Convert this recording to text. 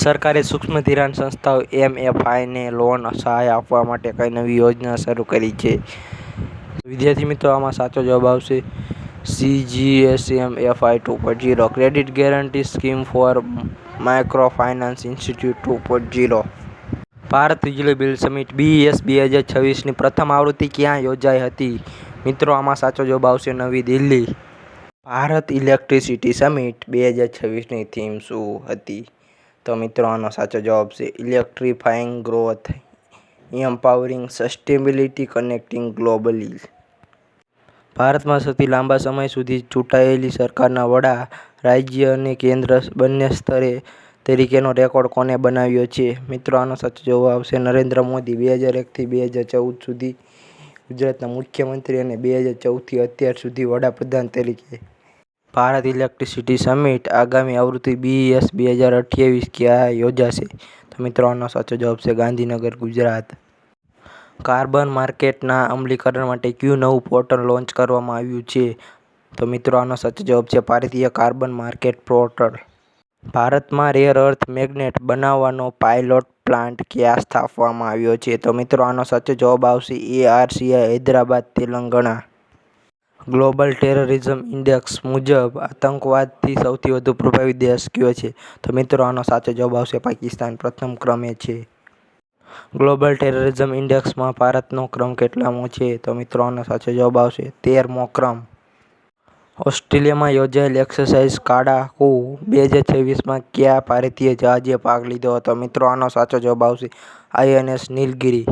સરકારે સૂક્ષ્મ ધિરાણ સંસ્થાઓ (MFIને લોન સહાય આપવા માટે કઈ નવી યોજના શરૂ કરી છે? વિદ્યાર્થી મિત્રો, આમાં સાચો જવાબ આવશે CGSMFI 2.0 credit guarantee scheme for micro finance institute 2.0. Bharat વીજળી બિલ સમિટ (BES) 2026 ની પ્રથમ આવૃત્તિ ક્યાં યોજાઈ હતી? મિત્રો, આમાં સાચો જવાબ આવશે નવી દિલ્હી. ભારત ઇલેક્ટ્રિસિટી સમિટ 2026 ની થીમ શું હતી? તો મિત્રો, આનો સાચો જવાબ છે electrifying growth, empowering sustainability, connecting globally. ભારતમાં સૌથી લાંબા સમય સુધી ચૂંટાયેલી સરકારના વડા, રાજ્ય અને કેન્દ્ર બંને સ્તરે તરીકેનો રેકોર્ડ કોણે બનાવ્યો છે? મિત્રો, આનો સાચો જવાબ આવશે નરેન્દ્ર મોદી. 2001 થી 2014 સુધી ગુજરાતના મુખ્યમંત્રી અને 2014 થી અત્યાર સુધી વડાપ્રધાન તરીકે. ભારત ઇલેક્ટ્રિસિટી સમિટ આગામી આવૃત્તિ BES 2028 ક્યાં યોજાશે? તો મિત્રો, આનો સાચો જવાબ છે ગાંધીનગર, ગુજરાત. કાર્બન માર્કેટના અમલીકરણ માટે કયું નવું પોર્ટલ લોન્ચ કરવામાં આવ્યું છે? તો મિત્રો, આનો સાચો જવાબ છે ભારતીય કાર્બન માર્કેટ પોર્ટલ. ભારતમાં રેર અર્થ મેગ્નેટ બનાવવાનો પાયલોટ પ્લાન્ટ ક્યાં સ્થાપવામાં આવ્યો છે? તો મિત્રો, આનો સાચો જવાબ આવશે ARCI, Hyderabad, Telangana. Global terrorism index મુજબ આતંકવાદથી સૌથી વધુ પ્રભાવિત દેશ કયો છે? તો મિત્રો, આનો સાચો જવાબ આવશે પાકિસ્તાન, પ્રથમ ક્રમે છે. ગ્લોબલ ટેરરિઝમ ઇન્ડેક્સમાં ભારતનો ક્રમ કેટલામો છે? તો મિત્રો, આનો સાચો જવાબ આવશે 13મો ક્રમ. ઓસ્ટ્રેલિયામાં યોજાયેલ એક્સરસાઇઝ કાડાકુ 2026માં કયા ભારતીય જહાજે ભાગ લીધો હતો? મિત્રો, આનો સાચો જવાબ આવશે INS નીલગિરી.